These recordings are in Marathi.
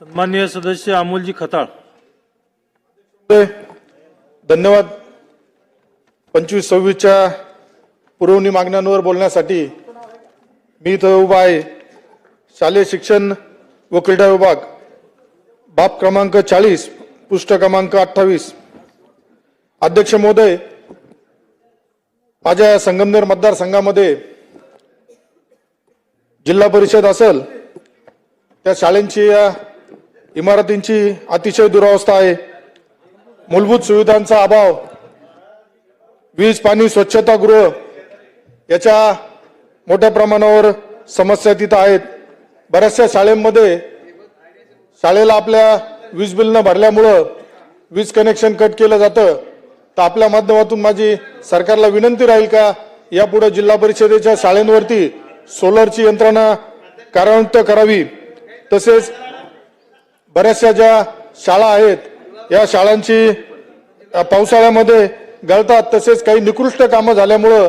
सन्माननीय सदस्य अमोलजी खताळ. धन्यवाद. 25-26च्या पुरवणी मागण्यांवर बोलण्यासाठी मी इथं उभा आहे. शालेय शिक्षण व क्रीडा विभाग, बाब क्रमांक 40, पृष्ठ क्रमांक 28. अध्यक्ष महोदय, माझ्या संगमनेर मतदारसंघामध्ये जिल्हा परिषद असेल त्या शाळांची इमारतींची अतिशय दुरावस्था आहे. मूलभूत सुविधांचा अभाव, वीज, पाणी, स्वच्छतागृह याच्या मोठ्या प्रमाणावर समस्या तिथं आहेत. बऱ्याचशा शाळेमध्ये शाळेला आपल्या वीज बिल न भरल्यामुळं वीज कनेक्शन कट केलं जातं. तर आपल्या माध्यमातून माझी सरकारला विनंती राहील का यापुढे जिल्हा परिषदेच्या शाळांवरती सोलरची यंत्रणा कार्यान्वित करावी. तसेच बऱ्याचशा ज्या शाळा आहेत या शाळांची पावसाळ्यामध्ये गळतात. तसेच काही निकृष्ट कामं झाल्यामुळं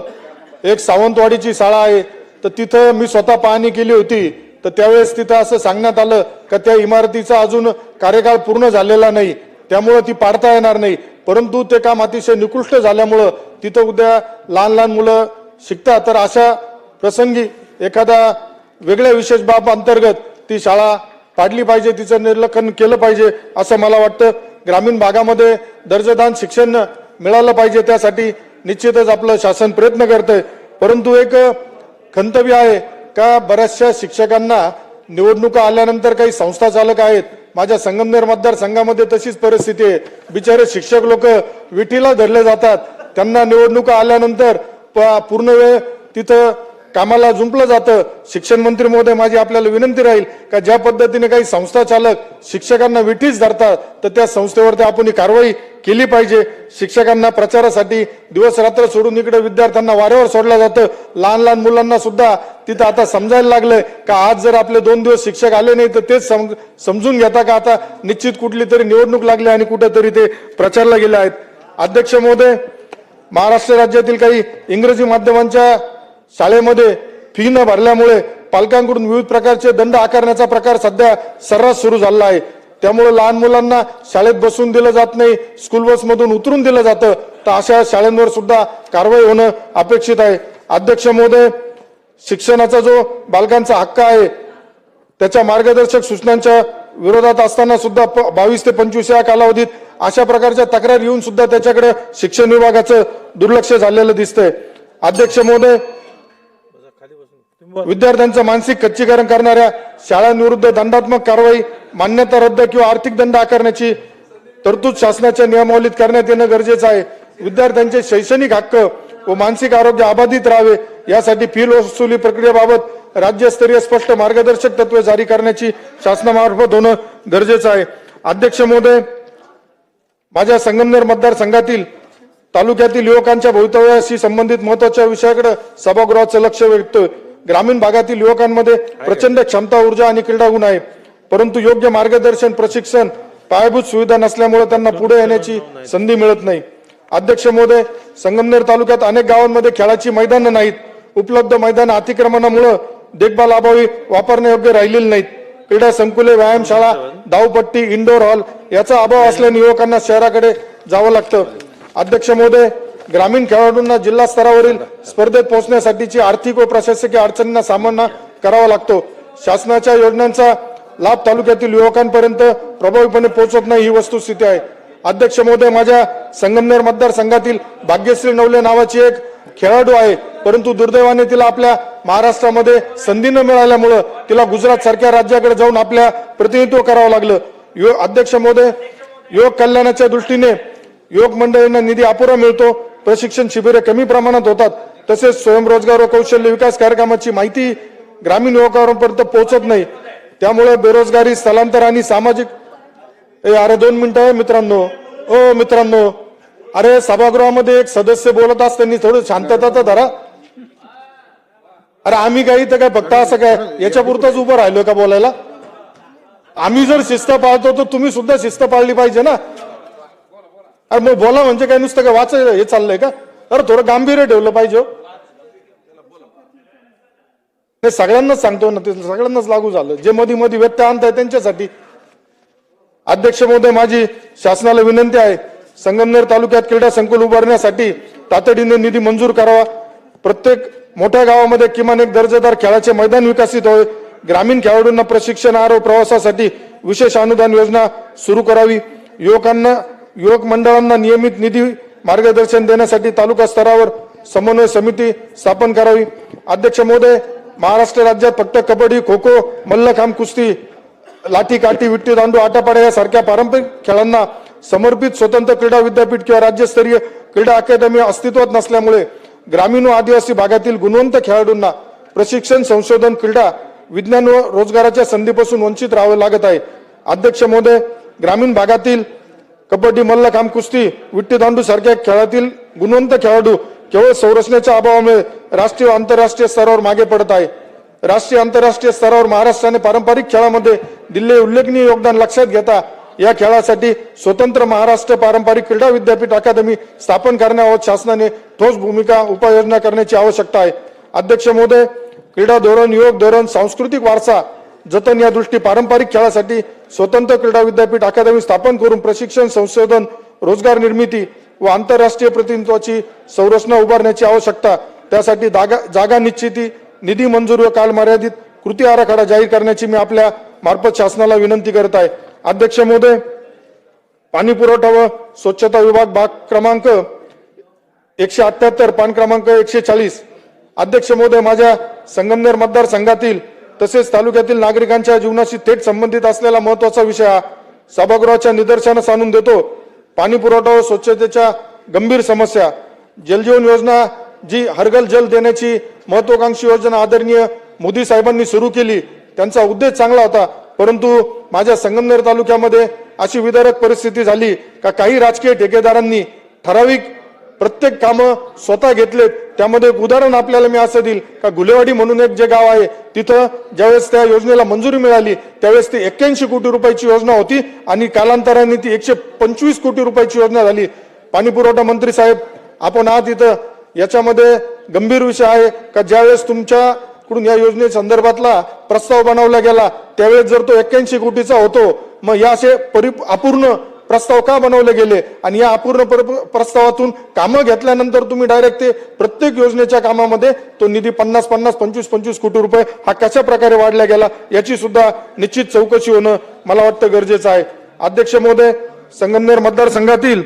एक सावंतवाडीची शाळा आहे, तर तिथं मी स्वतः पाहणी केली होती. तर त्यावेळेस तिथं असं सांगण्यात आलं का त्या इमारतीचा अजून कार्यकाळ पूर्ण झालेला नाही, त्यामुळं ती पाडता येणार नाही. परंतु ते काम अतिशय निकृष्ट झाल्यामुळं तिथं उद्या लहान लहान मुलं शिकतात. तर अशा प्रसंगी एखादा वेगळ्या विशेष बाब अंतर्गत ती शाळा पाडली पाहिजे, तिचं निर्लक्षण केलं पाहिजे असं मला वाटतं. ग्रामीण भागामध्ये दर्जेदार शिक्षण मिळालं पाहिजे, त्यासाठी निश्चितच आपलं शासन प्रयत्न करतंय. परंतु एक खंतव्य आहे का बऱ्याचशा शिक्षकांना निवडणुका आल्यानंतर काही संस्था चालक आहेत. माझ्या संगमनेर मतदारसंघामध्ये तशीच परिस्थिती आहे. बिचारे शिक्षक लोक विठीला धरले जातात. त्यांना निवडणुका आल्यानंतर पूर्ण वेळ तिथं कामाला जुंपलं जातं. शिक्षण मंत्री महोदय, माझी आपल्याला विनंती राहील का ज्या पद्धतीने काही संस्था चालक शिक्षकांना विठीच धरतात तर त्या संस्थेवरती आपण कारवाई केली पाहिजे. शिक्षकांना प्रचारासाठी दिवस रात्र सोडून इकडे विद्यार्थ्यांना वाऱ्यावर सोडलं जातं. लहान लहान मुलांना सुद्धा तिथं आता समजायला लागलंय का आज जर आपले 2 दिवस शिक्षक आले नाही तर तेच समजून घेता का आता निश्चित कुठली तरी निवडणूक लागली आणि कुठेतरी ते प्रचारला गेले आहेत. अध्यक्ष महोदय, महाराष्ट्र राज्यातील काही इंग्रजी माध्यमांच्या शाळेमध्ये फी न भरल्यामुळे पालकांकडून विविध प्रकारचे दंड आकारण्याचा प्रकार सध्या सर्रास सुरू झाला आहे. त्यामुळे लहान मुलांना शाळेत बसून दिलं जात नाही, स्कूल बस मधून उतरून दिलं जातं. तर अशा शाळांवर सुद्धा कारवाई होणं अपेक्षित आहे. अध्यक्ष महोदय, शिक्षणाचा जो बालकांचा हक्क आहे त्याच्या मार्गदर्शक सूचनांच्या विरोधात असताना सुद्धा 22 ते 25 या कालावधीत अशा प्रकारच्या तक्रार येऊन सुद्धा त्याच्याकडे शिक्षण विभागाचं दुर्लक्ष झालेलं दिसतंय. अध्यक्ष महोदय, विद्यार्थ्यांचं मानसिक खच्चीकरण करणाऱ्या शाळांविरुद्ध दंडात्मक कारवाई, मान्यता रद्द किंवा आर्थिक दंड आकारण्याची तरतूद शासनाच्या नियमावलीत करण्यात येणं गरजेचं आहे. विद्यार्थ्यांचे शैक्षणिक हक्क व मानसिक आरोग्य अबाधित राहावे यासाठी फी वसुली प्रक्रियेबाबत राज्यस्तरीय स्पष्ट मार्गदर्शक तत्वे जारी करण्याची शासनामार्फत होणं गरजेचं आहे. अध्यक्ष महोदय, माझ्या संगमनेर मतदारसंघातील तालुक्यातील युवकांच्या भवितव्याशी संबंधित महत्वाच्या विषयाकडे सभागृहाचं लक्ष वेधतोय. ग्रामीण भागातील युवकांमध्ये प्रचंड क्षमता, ऊर्जा आणि क्रीडा गुण आहे, परंतु योग्य मार्गदर्शन, प्रशिक्षण, पायाभूत सुविधा नसल्यामुळे त्यांना पुढे येण्याची संधी मिळत नाही. अध्यक्ष महोदय, संगमनेर तालुक्यात अनेक गावांमध्ये खेळाची मैदानं नाहीत. उपलब्ध मैदान अतिक्रमणामुळे देखभाल अभावी वापरण्यायोग्य राहिलेली नाहीत. क्रीडा संकुले, व्यायामशाळा, धावपट्टी, इंडोर हॉल याचा अभाव असल्याने युवकांना शहराकडे जावं लागतं. अध्यक्ष महोदय, ग्रामीण खेळाडूंना जिल्हा स्तरावरील स्पर्धेत पोहोचण्यासाठीची आर्थिक व प्रशासकीय अडचणींना सामना करावा लागतो. शासनाच्या योजनांचा लाभ तालुक्यातील युवकांपर्यंत प्रभावीपणे पोहोचत नाही ही वस्तुस्थिती आहे. अध्यक्ष महोदय, माझ्या संगमनेर मतदारसंघातील भाग्यश्री नवले नावाची एक खेळाडू आहे, परंतु दुर्दैवाने तिला आपल्या महाराष्ट्रामध्ये संधी न मिळाल्यामुळं तिला गुजरात सारख्या राज्याकडे जाऊन आपल्या प्रतिनिधित्व करावं लागलं. अध्यक्ष महोदय, युवक कल्याणाच्या दृष्टीने युवक मंडळींना निधी अपुरा मिळतो, प्रशिक्षण शिबिरे कमी प्रमाणात होतात, तसेच स्वयंरोजगार व कौशल्य विकास कार्यक्रमाची माहिती ग्रामीण युवकांपर्यंत पोहोचत नाही. त्यामुळे बेरोजगारी, स्थलांतर आणि सामाजिक अरे 2 मिनिटं आहे मित्रांनो, अरे सभागृहामध्ये एक सदस्य बोलत असताना थोडं शांतता तर धरा. अरे आम्ही काही तर काय फक्त असं काय याच्यापुरतच उभं राहिलो का बोलायला? आम्ही जर शिस्त पाळतो तर तुम्ही सुद्धा शिस्त पाळली पाहिजे ना. अरे मग बोला म्हणजे काय नुसतं काय वाचायला हे चाललंय का? अरे थोडं गांभीर्य ठेवलं पाहिजे. सगळ्यांनाच सांगतो ना, ते सगळ्यांनाच लागू झालं. जे मध्ये व्यत्यय आणताय त्यांच्यासाठी अध्यक्ष महोदय, माझी शासनाला विनंती आहे, संगमनेर तालुक्यात क्रीडा संकुल उभारण्यासाठी तातडीने निधी मंजूर करावा. प्रत्येक मोठ्या गावामध्ये किमान एक दर्जेदार खेळाचे मैदान विकसित होईल. ग्रामीण खेळाडूंना प्रशिक्षण आरोग्य प्रवासासाठी विशेष अनुदान योजना सुरू करावी. युवक मंडळांना नियमित निधी मार्गदर्शन देण्यासाठी तालुका स्तरावर समन्वय समिती स्थापन करावी. अध्यक्ष महोदय, महाराष्ट्र राज्यात फक्त कबड्डी, खो खो, मल्लखांब, कुस्ती, लाठी काठी, विट्टी दांडू, आटापाड्या यासारख्या पारंपरिक खेळांना समर्पित स्वतंत्र क्रीडा विद्यापीठ किंवा राज्यस्तरीय क्रीडा अकादमी अस्तित्वात नसल्यामुळे ग्रामीण व आदिवासी भागातील गुणवंत खेळाडूंना प्रशिक्षण, संशोधन, क्रीडा, विज्ञान व रोजगाराच्या संधीपासून वंचित राहावे लागत आहे. अध्यक्ष महोदय, ग्रामीण भागातील कबड्डी, मल्लखांब, कुस्ती, विट्टी दांडू सारख्या खेळातील गुणवंत खेळाडू केवळ संरचनेच्या अभावामुळे राष्ट्रीय व आंतरराष्ट्रीय स्तरावर मागे पडत आहे. राष्ट्रीय आंतरराष्ट्रीय स्तरावर महाराष्ट्राने पारंपरिक खेळामध्ये दिलेले उल्लेखनीय योगदान लक्षात घेता या खेळासाठी स्वतंत्र महाराष्ट्र पारंपरिक क्रीडा विद्यापीठ अकादमी स्थापन करण्याबाबत शासनाने ठोस भूमिका उपाययोजना करण्याची आवश्यकता आहे. अध्यक्ष महोदय, क्रीडा धोरण, युवक धोरण, सांस्कृतिक वारसा जतन या दृष्टी पारंपरिक खेळासाठी स्वतंत्र क्रीडा विद्यापीठ अकादमी स्थापन करून प्रशिक्षण, संशोधन, रोजगार निर्मिती व आंतरराष्ट्रीय प्रतिनिधित्वाची संरचना उभारण्याची आवश्यकता. त्यासाठी जागा निश्चिती, निधी मंजूर व कालमर्यादित कृती आराखडा जाहीर करण्याची मी आपल्या मार्फत शासनाला विनंती करत आहे. अध्यक्ष महोदय, पाणी पुरवठा व स्वच्छता विभाग भाग क्रमांक 178, पान क्रमांक 140. अध्यक्ष महोदय, माझ्या संगमनेर मतदारसंघातील तसेच तालुक्यातील नागरिकांच्या जीवनाशी थेट संबंधित असलेला महत्वाचा विषय हा सभागृहाच्या निदर्शनास आणून देतो. पाणी पुरवठा व स्वच्छतेच्या गंभीर समस्या. जलजीवन योजना जी हरघर जल देण्याची महत्वाकांक्षी योजना आदरणीय मोदी साहेबांनी सुरू केली, त्यांचा उद्देश चांगला होता, परंतु माझ्या संगमनेर तालुक्यामध्ये अशी विदारक परिस्थिती झाली का काही राजकीय ठेकेदारांनी ठराविक प्रत्येक कामं स्वतः घेतलेत. त्यामध्ये एक उदाहरण आपल्याला मी असं देईल का गुलेवाडी म्हणून एक जे गाव आहे, तिथं ज्यावेळेस त्या योजनेला मंजुरी मिळाली त्यावेळेस ती 81 कोटी रुपयाची योजना होती आणि कालांतराने ती 125 कोटी रुपयाची योजना झाली. पाणी पुरवठा मंत्री साहेब, आपण आहात इथं, याच्यामध्ये गंभीर विषय आहे का ज्यावेळेस तुमच्याकडून या योजने संदर्भातला प्रस्ताव बनवला गेला त्यावेळेस जर तो 81 कोटीचा होतो, मग या असे अपूर्ण प्रस्ताव का बनवले गेले आणि या अपूर्ण प्रस्तावातून कामं घेतल्यानंतर तुम्ही डायरेक्ट ते प्रत्येक योजनेच्या कामामध्ये तो निधी 50-50, 25-25 कोटी रुपये हा कशा प्रकारे वाढला गेला याची सुद्धा निश्चित चौकशी होणं मला वाटतं गरजेचं आहे. अध्यक्ष महोदय, संगमनेर मतदारसंघातील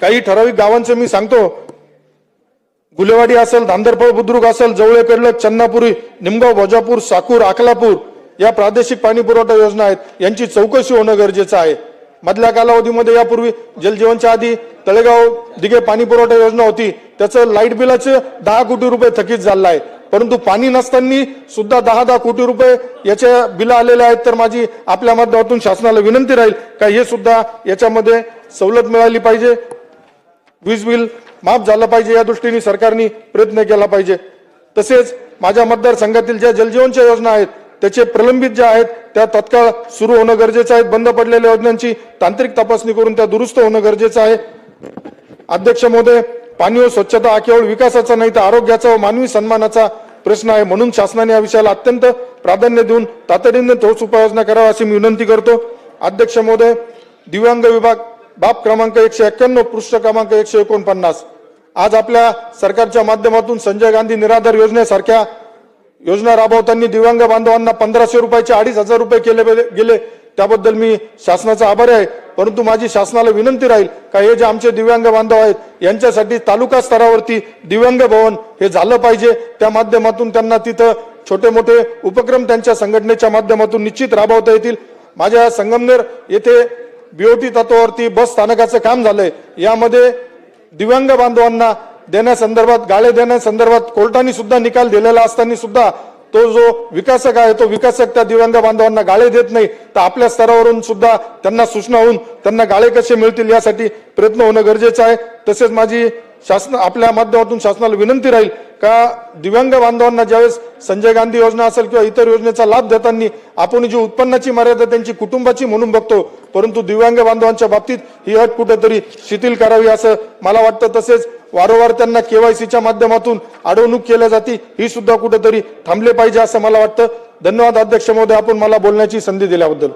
काही ठराविक गावांचे मी सांगतो. गुलेवाडी असेल, धांदरफळ बुद्रुक असेल, जवळे कडलक, चन्नापुरी, निमगाव, भोजापूर, साकूर, अकलापूर या प्रादेशिक पाणी पुरवठा योजना आहेत, यांची चौकशी होणं गरजेचं आहे. मधल्या कालावधीमध्ये यापूर्वी जलजीवनच्या आधी तळेगाव दिघे पाणी पुरवठा योजना होती, त्याचं लाईट बिलाचं 10 कोटी रुपये थकीत झालं आहे, परंतु पाणी नसताना सुद्धा 10 कोटी रुपये याच्या बिल आलेले आहेत. तर माझी आपल्या माध्यमातून शासनाला विनंती राहील का हे सुद्धा याच्यामध्ये सवलत मिळाली पाहिजे, वीज बिल माफ झालं पाहिजे, या दृष्टीने सरकारने प्रयत्न केला पाहिजे. तसेच माझ्या मतदारसंघातील ज्या जलजीवनच्या योजना आहेत त्याचे प्रलंबित ज्या आहेत त्या तत्काळ सुरू होणं गरजेचं आहे. बंद पडलेल्या योजनांची तांत्रिक तपासणी करून त्या दुरुस्त होणं गरजेचं आहे. अध्यक्ष महोदय, पाणी व स्वच्छता हा केवळ विकासाचा नाही तर आरोग्याचा व मानवी सन्मानाचा प्रश्न आहे, म्हणून शासनाने या विषयाला अत्यंत प्राधान्य देऊन तातडीने ठोस उपाययोजना करावा अशी मी विनंती करतो. अध्यक्ष महोदय, दिव्यांग विभाग बाब क्रमांक 191, पृष्ठ क्रमांक 149. आज आपल्या सरकारच्या माध्यमातून संजय गांधी निराधार योजनेसारख्या योजना राबवताना दिव्यांग बांधवांना 1500 रुपयाचे 2500 रुपये केले गेले, त्याबद्दल मी शासनाचा आभारी आहे. परंतु माझी शासनाला विनंती राहील का हे जे आमचे दिव्यांग बांधव आहेत यांच्यासाठी तालुका स्तरावरती दिव्यांग भवन हे झालं पाहिजे. त्या माध्यमातून त्यांना तिथं छोटे मोठे उपक्रम त्यांच्या संघटनेच्या माध्यमातून निश्चित राबवता येतील. माझ्या संगमनेर येथे बीओटी तत्वावरती बस स्थानकाचं काम झालंय, यामध्ये दिव्यांग बांधवांना देण्यासंदर्भात, गाळे देण्यासंदर्भात कोर्टाने सुद्धा निकाल दिलेला असताना सुद्धा तो जो विकासक आहे तो विकासक त्या दिव्यांग बांधवांना गाळे देत नाही. तर आपल्या स्तरावरून सुद्धा त्यांना सूचना होऊन त्यांना गाळे कसे मिळतील यासाठी प्रयत्न होणं गरजेचं आहे. तसेच माझी आपल्या माध्यमातून शासनाला विनंती राहील का दिव्यांग बांधवांना ज्यावेळेस संजय गांधी योजना असेल किंवा इतर योजनेचा लाभ देताना आपण जी उत्पन्नाची मर्यादा त्यांची कुटुंबाची म्हणून बघतो, परंतु दिव्यांग बांधवांच्या बाबतीत ही अट कुठेतरी शिथिल करावी असं मला वाटतं. तसेच वारंवार त्यांना केवायसीच्या माध्यमातून अडवणूक केल्या जाते, ही सुद्धा कुठेतरी थांबले पाहिजे असं मला वाटतं. धन्यवाद अध्यक्ष महोदय, आपण मला बोलण्याची संधी दिल्याबद्दल.